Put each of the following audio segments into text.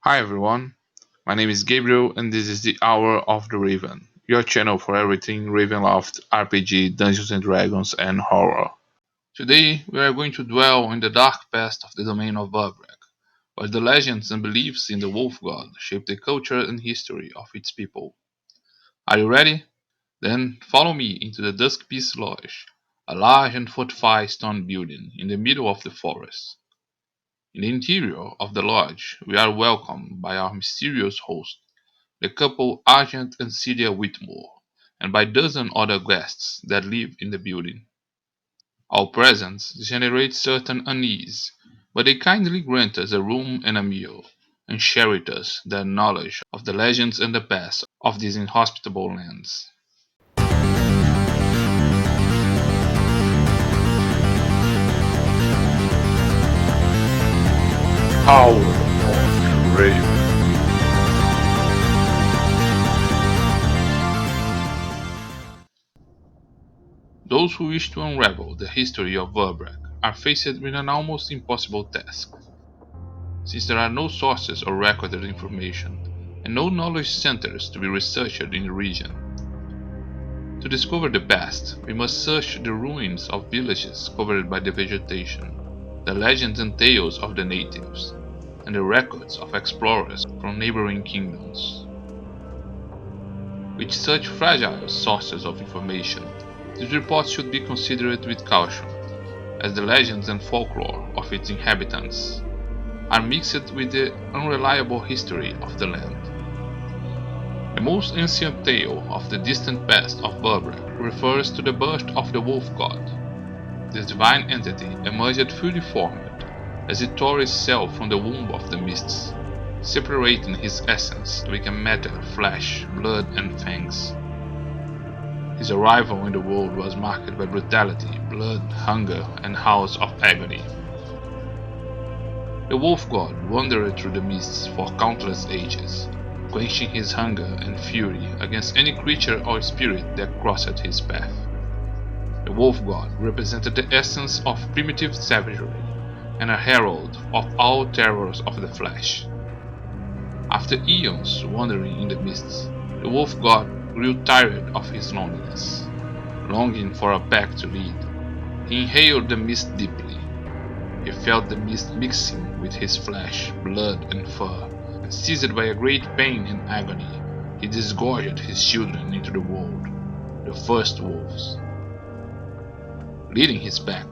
Hi everyone, my name is Gabriel and this is the Hour of the Raven, your channel for everything Ravenloft, RPG, Dungeons and Dragons and horror. Today we are going to dwell in the dark past of the domain of Verbrek, where the legends and beliefs in the wolf god shape the culture and history of its people. Are you ready? Then follow me into the Dusk Peace Lodge, a large and fortified stone building in the middle of the forest. In the interior of the lodge, we are welcomed by our mysterious host, the couple Argent and Celia Whitmore, and by dozen other guests that live in the building. Our presence generates certain unease, but they kindly grant us a room and a meal, and share with us their knowledge of the legends and the past of these inhospitable lands. Hour of Raven. Those who wish to unravel the history of Verbrek are faced with an almost impossible task, since there are no sources or recorded information, and no knowledge centers to be researched in the region. To discover the past, we must search the ruins of villages covered by the vegetation, the legends and tales of the natives, and the records of explorers from neighboring kingdoms. With such fragile sources of information, these reports should be considered with caution, as the legends and folklore of its inhabitants are mixed with the unreliable history of the land. The most ancient tale of the distant past of Verbrak refers to the birth of the wolf god. This divine entity emerged fully formed as it tore itself from the womb of the mists, separating his essence to become matter, flesh, blood, and fangs. His arrival in the world was marked by brutality, blood, hunger, and howls of agony. The wolf god wandered through the mists for countless ages, quenching his hunger and fury against any creature or spirit that crossed his path. The wolf god represented the essence of primitive savagery and a herald of all terrors of the flesh. After eons wandering in the mists, the wolf god grew tired of his loneliness. Longing for a pack to lead, he inhaled the mist deeply. He felt the mist mixing with his flesh, blood, and fur, and seized by a great pain and agony, he disgorged his children into the world, the first wolves. Leading his pack,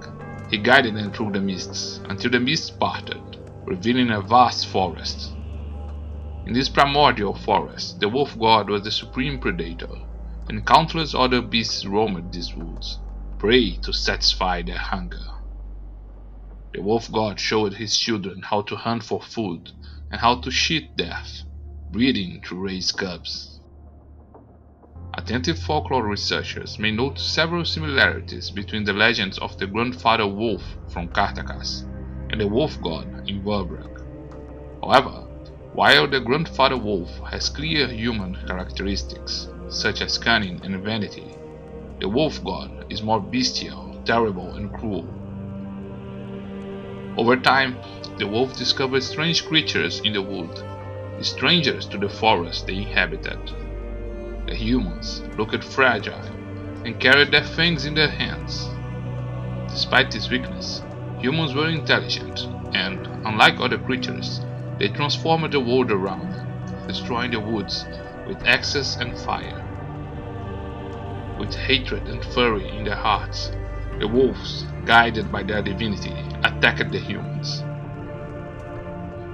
he guided them through the mists until the mists parted, revealing a vast forest. In this primordial forest, the wolf god was the supreme predator, and countless other beasts roamed these woods, prey to satisfy their hunger. The wolf god showed his children how to hunt for food and how to cheat death, breeding to raise cubs. Attentive folklore researchers may note several similarities between the legends of the grandfather wolf from Cartacas and the wolf god in Verbrak. However, while the grandfather wolf has clear human characteristics, such as cunning and vanity, the wolf god is more bestial, terrible, and cruel. Over time, the wolf discovered strange creatures in the wood, strangers to the forest they inhabited. The humans looked fragile and carried their fangs in their hands. Despite this weakness, humans were intelligent and, unlike other creatures, they transformed the world around them, destroying the woods with axes and fire. With hatred and fury in their hearts, the wolves, guided by their divinity, attacked the humans.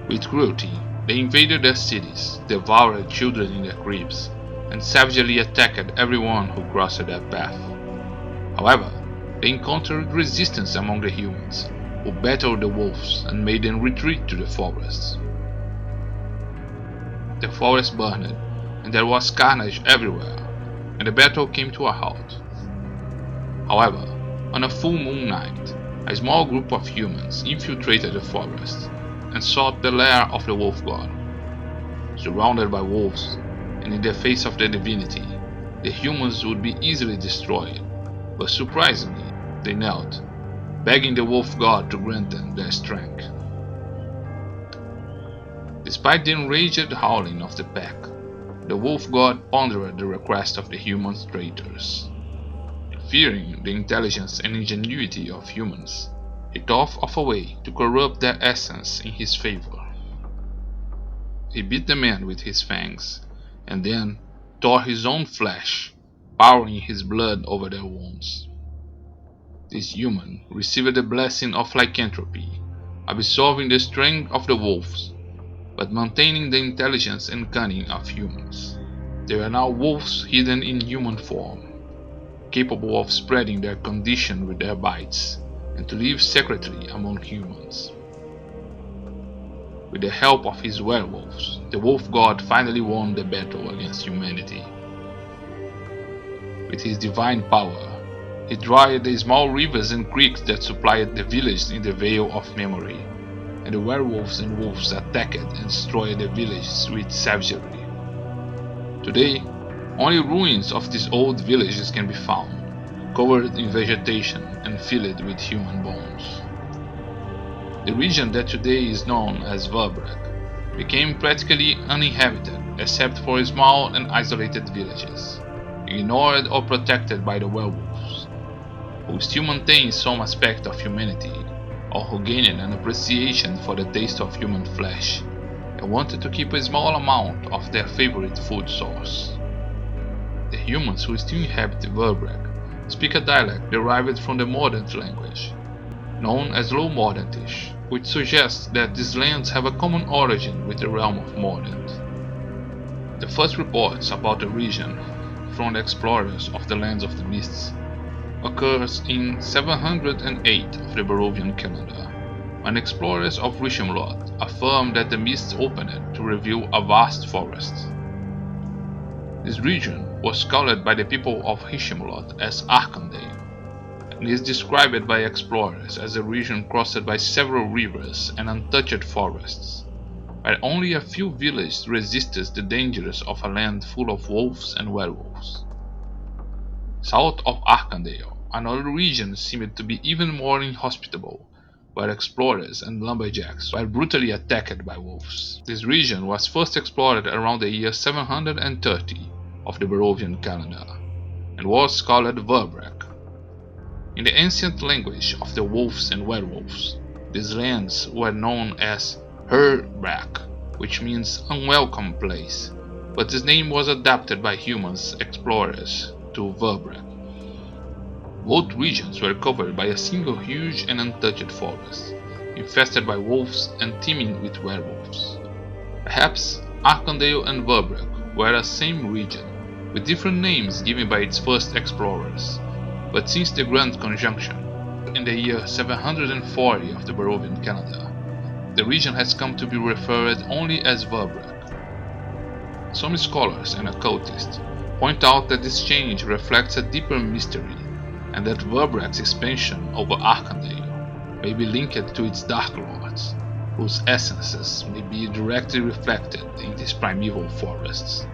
With cruelty, they invaded their cities, devoured children in their cribs, and savagely attacked everyone who crossed their path. However, they encountered resistance among the humans, who battled the wolves and made them retreat to the forests. The forest burned, and there was carnage everywhere, and the battle came to a halt. However, on a full moon night, a small group of humans infiltrated the forest and sought the lair of the wolf god. Surrounded by wolves, and in the face of their divinity, the humans would be easily destroyed, but surprisingly, they knelt, begging the wolf god to grant them their strength. Despite the enraged howling of the pack, the wolf god pondered the request of the human traitors. Fearing the intelligence and ingenuity of humans, he thought of a way to corrupt their essence in his favor. He beat the men with his fangs, and then tore his own flesh, pouring his blood over their wounds. This human received the blessing of lycanthropy, absorbing the strength of the wolves, but maintaining the intelligence and cunning of humans. They were now wolves hidden in human form, capable of spreading their condition with their bites, and to live secretly among humans. With the help of his werewolves, the wolf god finally won the battle against humanity. With his divine power, he dried the small rivers and creeks that supplied the village in the Vale of Memory, and the werewolves and wolves attacked and destroyed the villages with savagery. Today, only ruins of these old villages can be found, covered in vegetation and filled with human bones. The region that today is known as Verbrek became practically uninhabited except for small and isolated villages, ignored or protected by the werewolves, who still maintain some aspect of humanity, or who gained an appreciation for the taste of human flesh and wanted to keep a small amount of their favorite food source. The humans who still inhabit Verbrek speak a dialect derived from the Mordant language, known as Low Mordantish, which suggests that these lands have a common origin with the realm of Mordant. The first reports about the region from the explorers of the lands of the mists occurs in 708 of the Barovian calendar, when explorers of Ravenloft affirmed that the mists opened to reveal a vast forest. This region was called by the people of Ravenloft as Arkandale, and is described by explorers as a region crossed by several rivers and untouched forests, where only a few villages resisted the dangers of a land full of wolves and werewolves. South of Arkandale, another region seemed to be even more inhospitable, where explorers and lumberjacks were brutally attacked by wolves. This region was first explored around the year 730 of the Barovian calendar, and was called Verbrek. In the ancient language of the wolves and werewolves, these lands were known as Verbrak, which means unwelcome place, but this name was adapted by humans explorers to Verbrek. Both regions were covered by a single huge and untouched forest, infested by wolves and teeming with werewolves. Perhaps Arkandale and Verbrek were the same region, with different names given by its first explorers, but since the Grand Conjunction, in the year 740 of the Barovian calendar, the region has come to be referred only as Verbrek. Some scholars and occultists point out that this change reflects a deeper mystery, and that Verbrek's expansion over Arkandale may be linked to its Dark Lords, whose essences may be directly reflected in these primeval forests.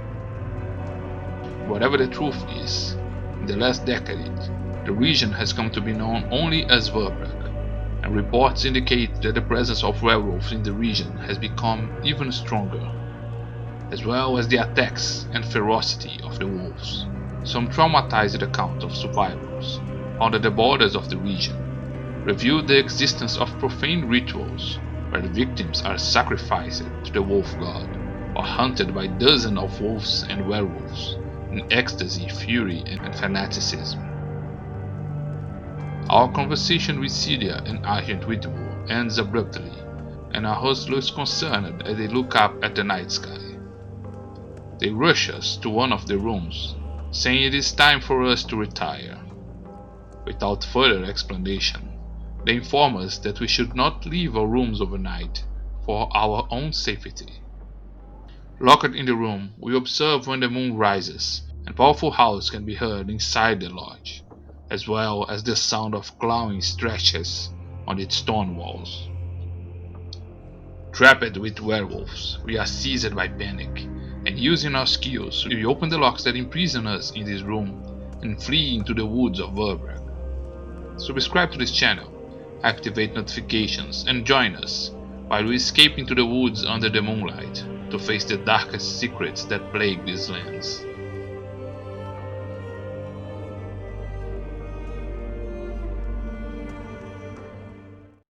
Whatever the truth is, in the last decade, the region has come to be known only as Verbrek, and reports indicate that the presence of werewolves in the region has become even stronger, as well as the attacks and ferocity of the wolves. Some traumatized accounts of survivors found at the borders of the region revealed the existence of profane rituals where the victims are sacrificed to the wolf god or hunted by dozens of wolves and werewolves in ecstasy, fury, and fanaticism. Our conversation with Celia and Agent Whitmore ends abruptly, and our host looks concerned as they look up at the night sky. They rush us to one of the rooms, saying it is time for us to retire. Without further explanation, they inform us that we should not leave our rooms overnight for our own safety. Locked in the room, we observe when the moon rises, and powerful howls can be heard inside the lodge, as well as the sound of clawing scratches on its stone walls. Trapped with werewolves, we are seized by panic, and using our skills, we open the locks that imprison us in this room and flee into the woods of Verbrek. Subscribe to this channel, activate notifications, and join us, while we escape into the woods under the moonlight to face the darkest secrets that plague these lands.